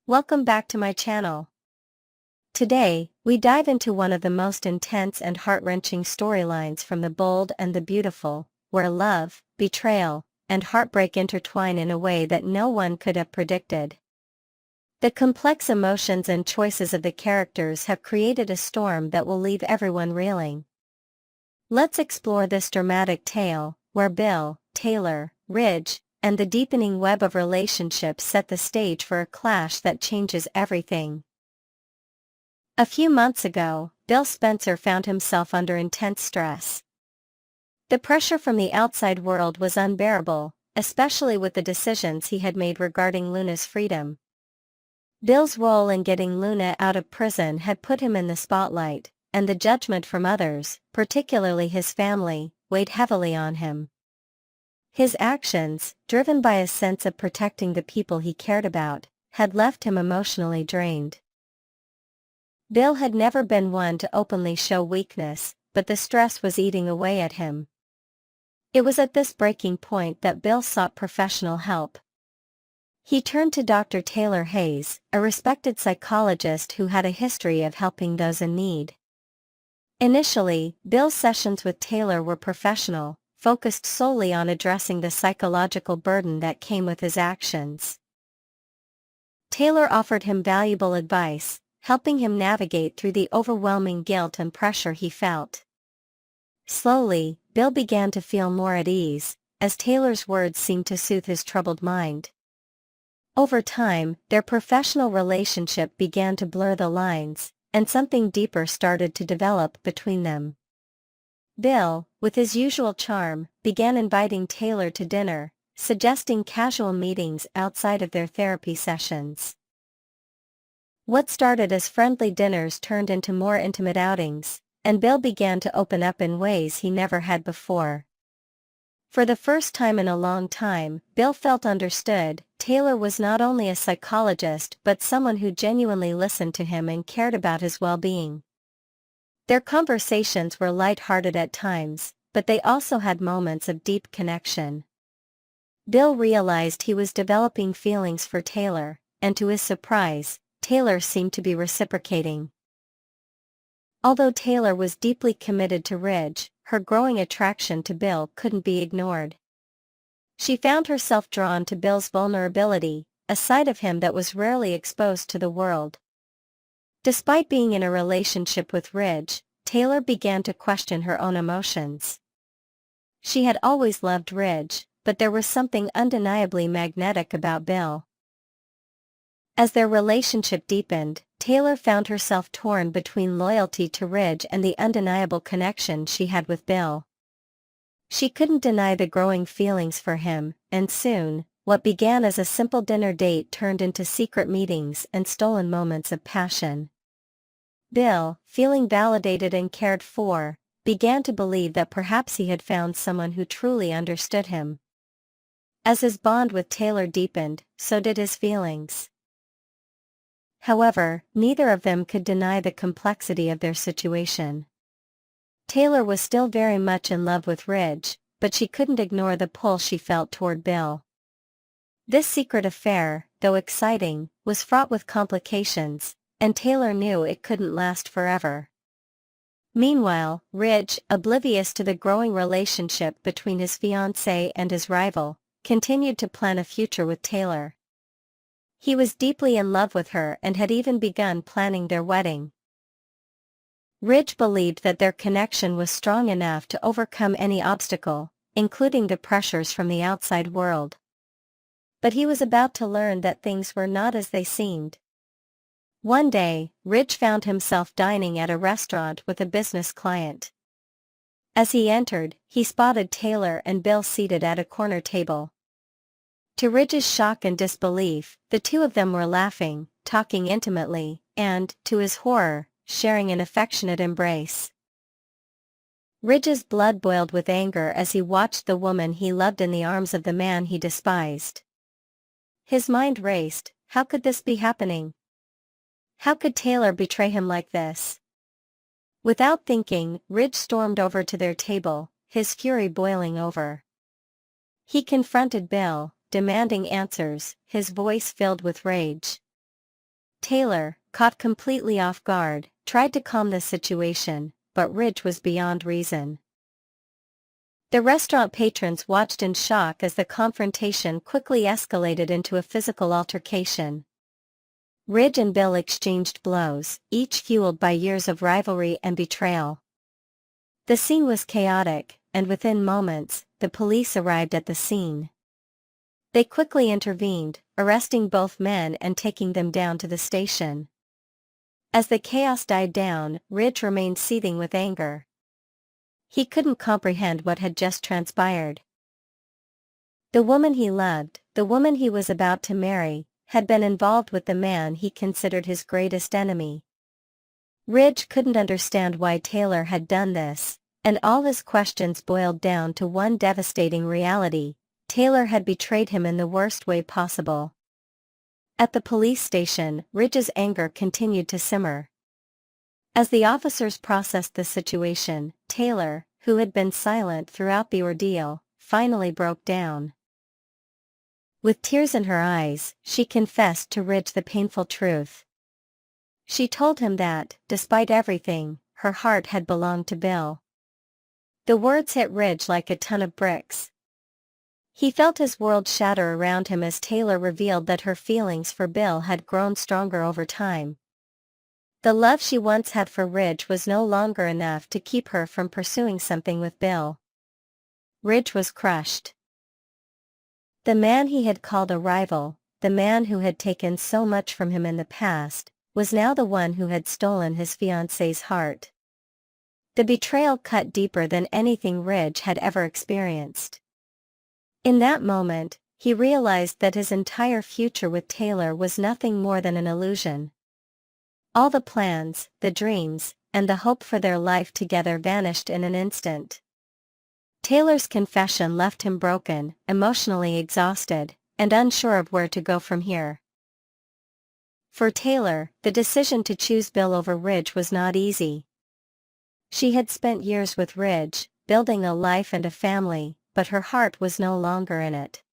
Welcome back to my channel. Today, we dive into one of the most intense and heart-wrenching storylines from The Bold and the Beautiful, where love, betrayal, and heartbreak intertwine in a way that no one could have predicted. The complex emotions and choices of the characters have created a storm that will leave everyone reeling. Let's explore this dramatic tale, where Bill, Taylor, Ridge, and the deepening web of relationships set the stage for a clash that changes everything. A few months ago, Bill Spencer found himself under intense stress. The pressure from the outside world was unbearable, especially with the decisions he had made regarding Luna's freedom. Bill's role in getting Luna out of prison had put him in the spotlight, and the judgment from others, particularly his family, weighed heavily on him. His actions, driven by a sense of protecting the people he cared about, had left him emotionally drained. Bill had never been one to openly show weakness, but the stress was eating away at him. It was at this breaking point that Bill sought professional help. He turned to Dr. Taylor Hayes, a respected psychologist who had a history of helping those in need. Initially, Bill's sessions with Taylor were professional, focused solely on addressing the psychological burden that came with his actions. Taylor offered him valuable advice, helping him navigate through the overwhelming guilt and pressure he felt. Slowly, Bill began to feel more at ease, as Taylor's words seemed to soothe his troubled mind. Over time, their professional relationship began to blur the lines, and something deeper started to develop between them. Bill, with his usual charm, began inviting Taylor to dinner, suggesting casual meetings outside of their therapy sessions. What started as friendly dinners turned into more intimate outings, and Bill began to open up in ways he never had before. For the first time in a long time, Bill felt understood. Taylor was not only a psychologist but someone who genuinely listened to him and cared about his well-being. Their conversations were light-hearted at times, but they also had moments of deep connection. Bill realized he was developing feelings for Taylor, and to his surprise, Taylor seemed to be reciprocating. Although Taylor was deeply committed to Ridge, her growing attraction to Bill couldn't be ignored. She found herself drawn to Bill's vulnerability, a side of him that was rarely exposed to the world. Despite being in a relationship with Ridge, Taylor began to question her own emotions. She had always loved Ridge, but there was something undeniably magnetic about Bill. As their relationship deepened, Taylor found herself torn between loyalty to Ridge and the undeniable connection she had with Bill. She couldn't deny the growing feelings for him, and soon, what began as a simple dinner date turned into secret meetings and stolen moments of passion. Bill, feeling validated and cared for, began to believe that perhaps he had found someone who truly understood him. As his bond with Taylor deepened, so did his feelings. However, neither of them could deny the complexity of their situation. Taylor was still very much in love with Ridge, but she couldn't ignore the pull she felt toward Bill. This secret affair, though exciting, was fraught with complications, and Taylor knew it couldn't last forever. Meanwhile, Ridge, oblivious to the growing relationship between his fiancée and his rival, continued to plan a future with Taylor. He was deeply in love with her and had even begun planning their wedding. Ridge believed that their connection was strong enough to overcome any obstacle, including the pressures from the outside world. But he was about to learn that things were not as they seemed. One day, Ridge found himself dining at a restaurant with a business client. As he entered, he spotted Taylor and Bill seated at a corner table. To Ridge's shock and disbelief, the two of them were laughing, talking intimately, and, to his horror, sharing an affectionate embrace. Ridge's blood boiled with anger as he watched the woman he loved in the arms of the man he despised. His mind raced. How could this be happening? How could Taylor betray him like this? Without thinking, Ridge stormed over to their table, his fury boiling over. He confronted Bill, demanding answers, his voice filled with rage. Taylor, caught completely off guard, tried to calm the situation, but Ridge was beyond reason. The restaurant patrons watched in shock as the confrontation quickly escalated into a physical altercation. Ridge and Bill exchanged blows, each fueled by years of rivalry and betrayal. The scene was chaotic, and within moments, the police arrived at the scene. They quickly intervened, arresting both men and taking them down to the station. As the chaos died down, Ridge remained seething with anger. He couldn't comprehend what had just transpired. The woman he loved, the woman he was about to marry, had been involved with the man he considered his greatest enemy. Ridge couldn't understand why Taylor had done this, and all his questions boiled down to one devastating reality: Taylor had betrayed him in the worst way possible. At the police station, Ridge's anger continued to simmer. As the officers processed the situation, Taylor, who had been silent throughout the ordeal, finally broke down. With tears in her eyes, she confessed to Ridge the painful truth. She told him that, despite everything, her heart had belonged to Bill. The words hit Ridge like a ton of bricks. He felt his world shatter around him as Taylor revealed that her feelings for Bill had grown stronger over time. The love she once had for Ridge was no longer enough to keep her from pursuing something with Bill. Ridge was crushed. The man he had called a rival, the man who had taken so much from him in the past, was now the one who had stolen his fiancée's heart. The betrayal cut deeper than anything Ridge had ever experienced. In that moment, he realized that his entire future with Taylor was nothing more than an illusion. All the plans, the dreams, and the hope for their life together vanished in an instant. Taylor's confession left him broken, emotionally exhausted, and unsure of where to go from here. For Taylor, the decision to choose Bill over Ridge was not easy. She had spent years with Ridge, building a life and a family, but her heart was no longer in it.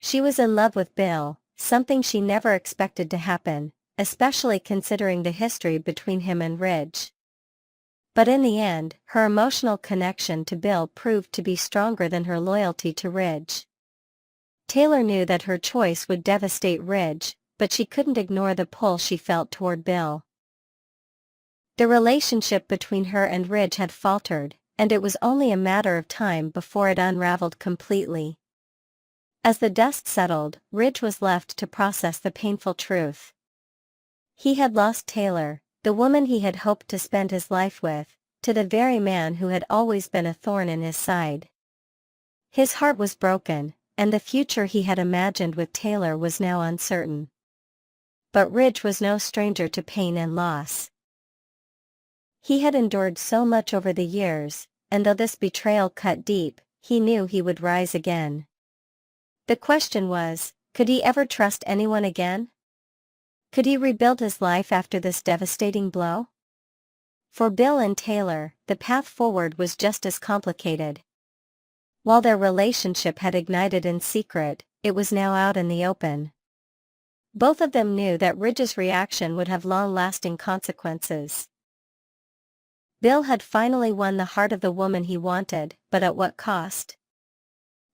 She was in love with Bill, something she never expected to happen, especially considering the history between him and Ridge. But in the end, her emotional connection to Bill proved to be stronger than her loyalty to Ridge. Taylor knew that her choice would devastate Ridge, but she couldn't ignore the pull she felt toward Bill. The relationship between her and Ridge had faltered, and it was only a matter of time before it unraveled completely. As the dust settled, Ridge was left to process the painful truth. He had lost Taylor, the woman he had hoped to spend his life with, to the very man who had always been a thorn in his side. His heart was broken, and the future he had imagined with Taylor was now uncertain. But Ridge was no stranger to pain and loss. He had endured so much over the years, and though this betrayal cut deep, he knew he would rise again. The question was, could he ever trust anyone again? Could he rebuild his life after this devastating blow? For Bill and Taylor, the path forward was just as complicated. While their relationship had ignited in secret, it was now out in the open. Both of them knew that Ridge's reaction would have long-lasting consequences. Bill had finally won the heart of the woman he wanted, but at what cost?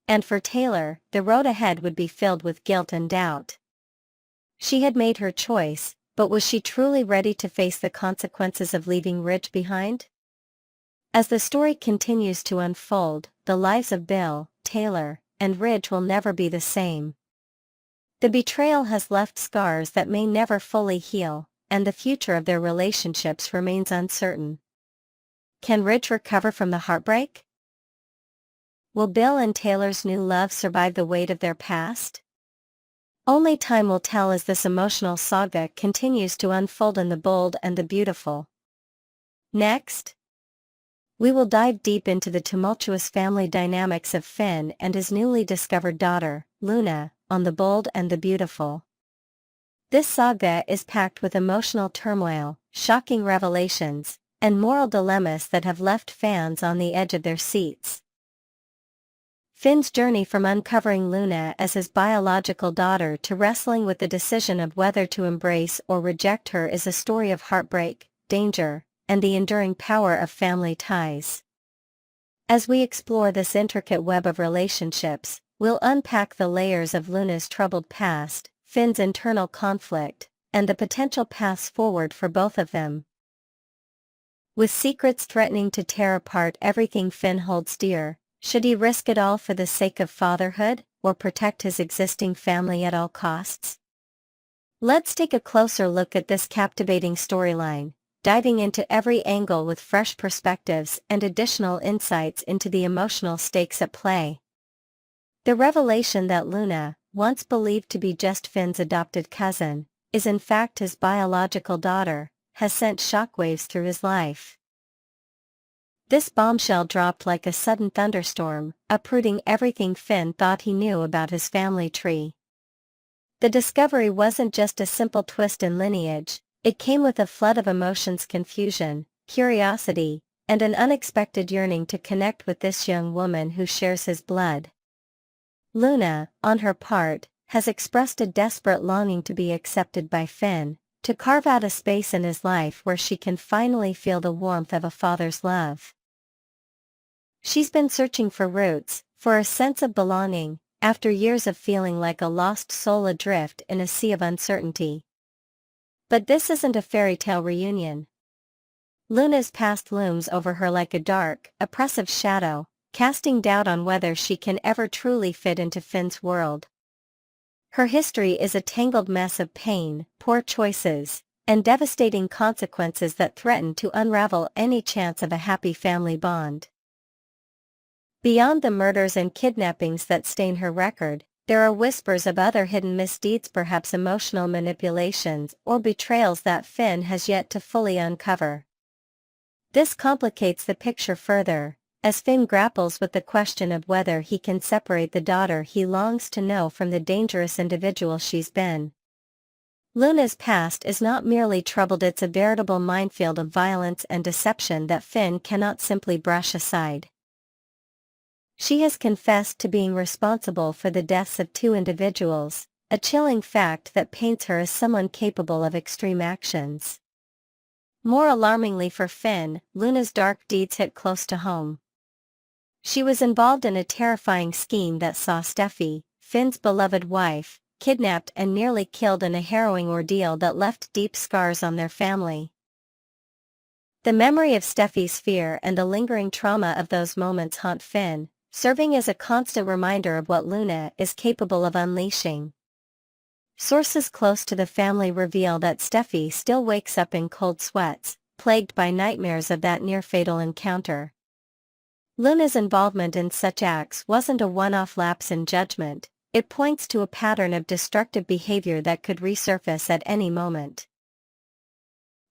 And for Taylor, the road ahead would be filled with guilt and doubt. She had made her choice, but was she truly ready to face the consequences of leaving Ridge behind? As the story continues to unfold, the lives of Bill, Taylor, and Ridge will never be the same. The betrayal has left scars that may never fully heal, and the future of their relationships remains uncertain. Can Ridge recover from the heartbreak? Will Bill and Taylor's new love survive the weight of their past? Only time will tell as this emotional saga continues to unfold in The Bold and the Beautiful. Next, we will dive deep into the tumultuous family dynamics of Finn and his newly discovered daughter, Luna, on The Bold and the Beautiful. This saga is packed with emotional turmoil, shocking revelations, and moral dilemmas that have left fans on the edge of their seats. Finn's journey from uncovering Luna as his biological daughter to wrestling with the decision of whether to embrace or reject her is a story of heartbreak, danger, and the enduring power of family ties. As we explore this intricate web of relationships, we'll unpack the layers of Luna's troubled past, Finn's internal conflict, and the potential paths forward for both of them. With secrets threatening to tear apart everything Finn holds dear, should he risk it all for the sake of fatherhood, or protect his existing family at all costs? Let's take a closer look at this captivating storyline, diving into every angle with fresh perspectives and additional insights into the emotional stakes at play. The revelation that Luna, once believed to be just Finn's adopted cousin, is in fact his biological daughter, has sent shockwaves through his life. This bombshell dropped like a sudden thunderstorm, uprooting everything Finn thought he knew about his family tree. The discovery wasn't just a simple twist in lineage, it came with a flood of emotions: confusion, curiosity, and an unexpected yearning to connect with this young woman who shares his blood. Luna, on her part, has expressed a desperate longing to be accepted by Finn, to carve out a space in his life where she can finally feel the warmth of a father's love. She's been searching for roots, for a sense of belonging, after years of feeling like a lost soul adrift in a sea of uncertainty. But this isn't a fairy tale reunion. Luna's past looms over her like a dark, oppressive shadow, casting doubt on whether she can ever truly fit into Finn's world. Her history is a tangled mess of pain, poor choices, and devastating consequences that threaten to unravel any chance of a happy family bond. Beyond the murders and kidnappings that stain her record, there are whispers of other hidden misdeeds, perhaps emotional manipulations or betrayals that Finn has yet to fully uncover. This complicates the picture further, as Finn grapples with the question of whether he can separate the daughter he longs to know from the dangerous individual she's been. Luna's past is not merely troubled, it's a veritable minefield of violence and deception that Finn cannot simply brush aside. She has confessed to being responsible for the deaths of 2 individuals, a chilling fact that paints her as someone capable of extreme actions. More alarmingly for Finn, Luna's dark deeds hit close to home. She was involved in a terrifying scheme that saw Steffi, Finn's beloved wife, kidnapped and nearly killed in a harrowing ordeal that left deep scars on their family. The memory of Steffi's fear and the lingering trauma of those moments haunt Finn, serving as a constant reminder of what Luna is capable of unleashing. Sources close to the family reveal that Steffi still wakes up in cold sweats, plagued by nightmares of that near-fatal encounter. Luna's involvement in such acts wasn't a one-off lapse in judgment, it points to a pattern of destructive behavior that could resurface at any moment.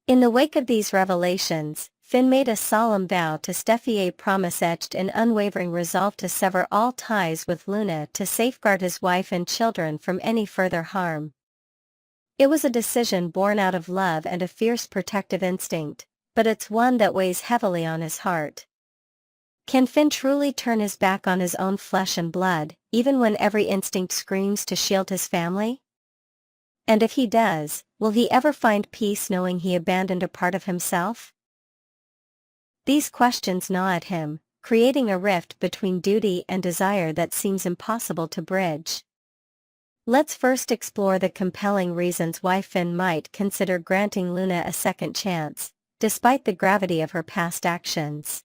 In the wake of these revelations, Finn made a solemn vow to Steffi, a promise etched in unwavering resolve to sever all ties with Luna to safeguard his wife and children from any further harm. It was a decision born out of love and a fierce protective instinct, but it's one that weighs heavily on his heart. Can Finn truly turn his back on his own flesh and blood, even when every instinct screams to shield his family? And if he does, will he ever find peace knowing he abandoned a part of himself? These questions gnaw at him, creating a rift between duty and desire that seems impossible to bridge. Let's first explore the compelling reasons why Finn might consider granting Luna a second chance, despite the gravity of her past actions.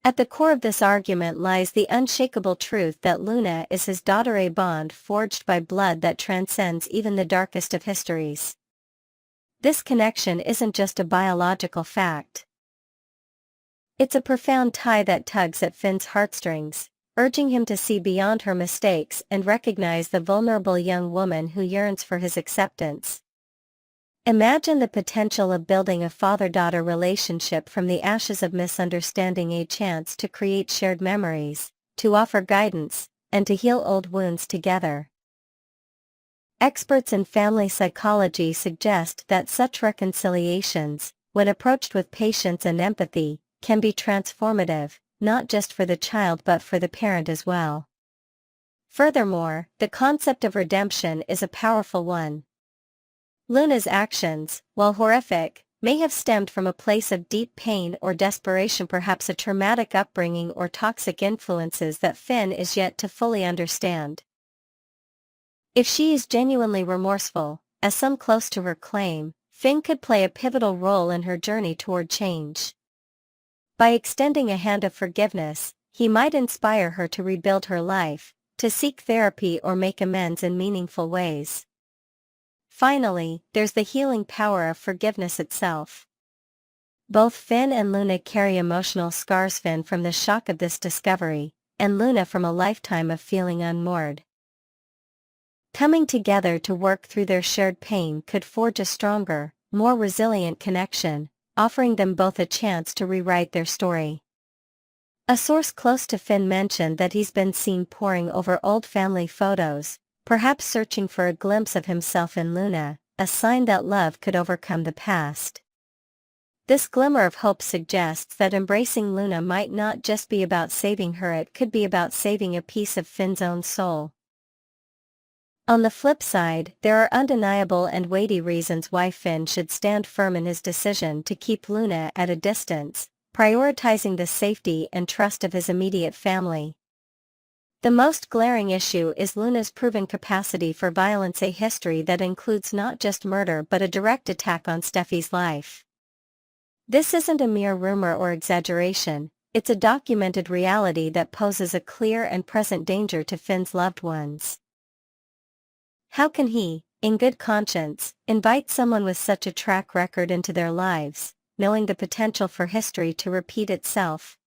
At the core of this argument lies the unshakable truth that Luna is his daughter, a bond forged by blood that transcends even the darkest of histories. This connection isn't just a biological fact. It's a profound tie that tugs at Finn's heartstrings, urging him to see beyond her mistakes and recognize the vulnerable young woman who yearns for his acceptance. Imagine the potential of building a father-daughter relationship from the ashes of misunderstanding, a chance to create shared memories, to offer guidance, and to heal old wounds together. Experts in family psychology suggest that such reconciliations, when approached with patience and empathy, can be transformative, not just for the child but for the parent as well. Furthermore, the concept of redemption is a powerful one. Luna's actions, while horrific, may have stemmed from a place of deep pain or desperation, perhaps a traumatic upbringing or toxic influences that Finn is yet to fully understand. If she is genuinely remorseful, as some close to her claim, Finn could play a pivotal role in her journey toward change. By extending a hand of forgiveness, he might inspire her to rebuild her life, to seek therapy or make amends in meaningful ways. Finally, there's the healing power of forgiveness itself. Both Finn and Luna carry emotional scars, Finn from the shock of this discovery, and Luna from a lifetime of feeling unmoored. Coming together to work through their shared pain could forge a stronger, more resilient connection, offering them both a chance to rewrite their story. A source close to Finn mentioned that he's been seen poring over old family photos, perhaps searching for a glimpse of himself in Luna, a sign that love could overcome the past. This glimmer of hope suggests that embracing Luna might not just be about saving her, it could be about saving a piece of Finn's own soul. On the flip side, there are undeniable and weighty reasons why Finn should stand firm in his decision to keep Luna at a distance, prioritizing the safety and trust of his immediate family. The most glaring issue is Luna's proven capacity for violence, a history that includes not just murder but a direct attack on Steffi's life. This isn't a mere rumor or exaggeration, it's a documented reality that poses a clear and present danger to Finn's loved ones. How can he, in good conscience, invite someone with such a track record into their lives, knowing the potential for history to repeat itself?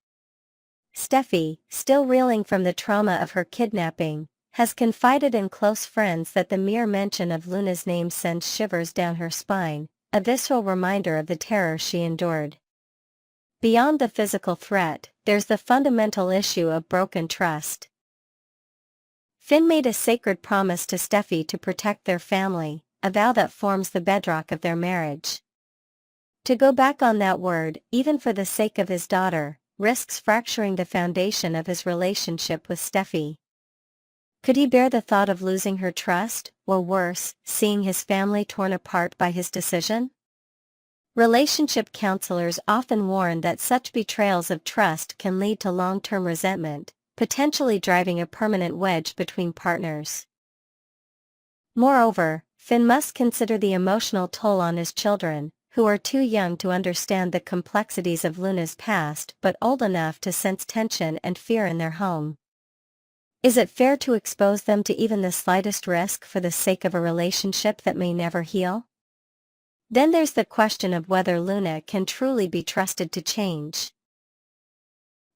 Steffi, still reeling from the trauma of her kidnapping, has confided in close friends that the mere mention of Luna's name sends shivers down her spine, a visceral reminder of the terror she endured. Beyond the physical threat, there's the fundamental issue of broken trust. Finn made a sacred promise to Steffi to protect their family, a vow that forms the bedrock of their marriage. To go back on that word, even for the sake of his daughter, risks fracturing the foundation of his relationship with Steffi. Could he bear the thought of losing her trust, or worse, seeing his family torn apart by his decision? Relationship counselors often warn that such betrayals of trust can lead to long-term resentment, potentially driving a permanent wedge between partners. Moreover, Finn must consider the emotional toll on his children, who are too young to understand the complexities of Luna's past but old enough to sense tension and fear in their home. Is it fair to expose them to even the slightest risk for the sake of a relationship that may never heal? Then there's the question of whether Luna can truly be trusted to change.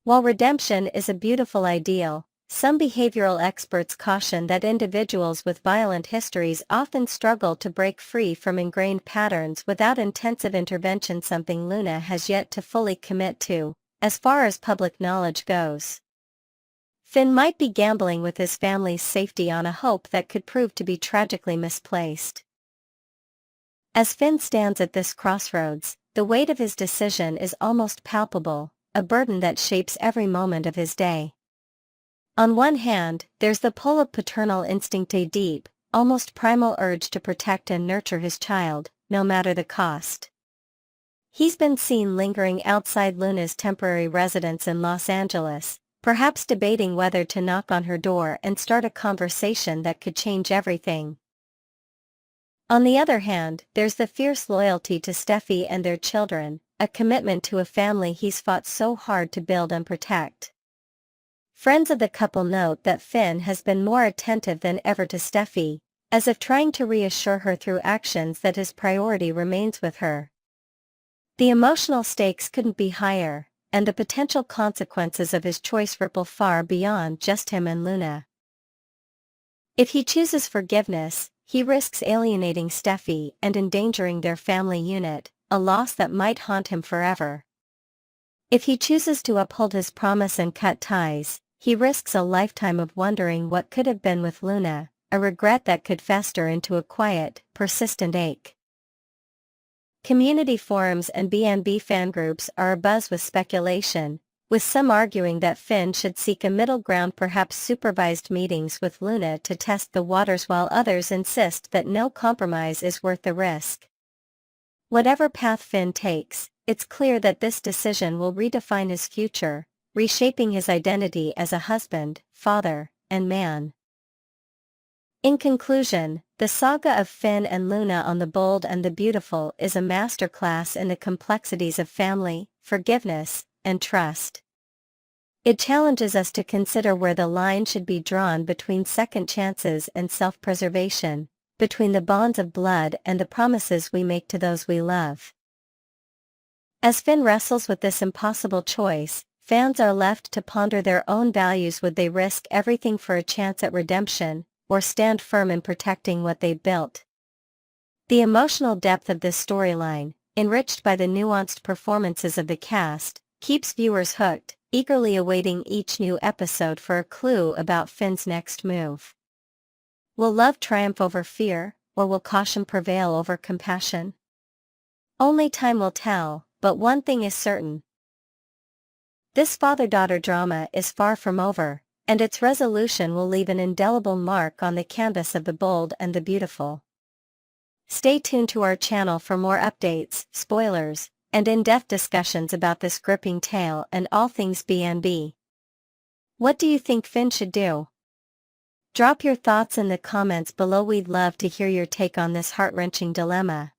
While redemption is a beautiful ideal, some behavioral experts caution that individuals with violent histories often struggle to break free from ingrained patterns without intensive intervention, something Luna has yet to fully commit to, as far as public knowledge goes. Finn might be gambling with his family's safety on a hope that could prove to be tragically misplaced. As Finn stands at this crossroads, the weight of his decision is almost palpable, a burden that shapes every moment of his day. On one hand, there's the pull of paternal instinct, a deep, almost primal urge to protect and nurture his child, no matter the cost. He's been seen lingering outside Luna's temporary residence in Los Angeles, perhaps debating whether to knock on her door and start a conversation that could change everything. On the other hand, there's the fierce loyalty to Steffi and their children, a commitment to a family he's fought so hard to build and protect. Friends of the couple note that Finn has been more attentive than ever to Steffi, as if trying to reassure her through actions that his priority remains with her. The emotional stakes couldn't be higher, and the potential consequences of his choice ripple far beyond just him and Luna. If he chooses forgiveness, he risks alienating Steffi and endangering their family unit, a loss that might haunt him forever. If he chooses to uphold his promise and cut ties, he risks a lifetime of wondering what could have been with Luna, a regret that could fester into a quiet, persistent ache. Community forums and B&B fan groups are abuzz with speculation, with some arguing that Finn should seek a middle ground, perhaps supervised meetings with Luna to test the waters, while others insist that no compromise is worth the risk. Whatever path Finn takes, it's clear that this decision will redefine his future, reshaping his identity as a husband, father, and man. In conclusion, the saga of Finn and Luna on The Bold and the Beautiful is a masterclass in the complexities of family, forgiveness, and trust. It challenges us to consider where the line should be drawn between second chances and self-preservation, between the bonds of blood and the promises we make to those we love. As Finn wrestles with this impossible choice, fans are left to ponder their own values. Would they risk everything for a chance at redemption, or stand firm in protecting what they built? The emotional depth of this storyline, enriched by the nuanced performances of the cast, keeps viewers hooked, eagerly awaiting each new episode for a clue about Finn's next move. Will love triumph over fear, or will caution prevail over compassion? Only time will tell, but one thing is certain. This father-daughter drama is far from over, and its resolution will leave an indelible mark on the canvas of The Bold and the Beautiful. Stay tuned to our channel for more updates, spoilers, and in-depth discussions about this gripping tale and all things B&B. What do you think Finn should do? Drop your thoughts in the comments below. We'd love to hear your take on this heart-wrenching dilemma.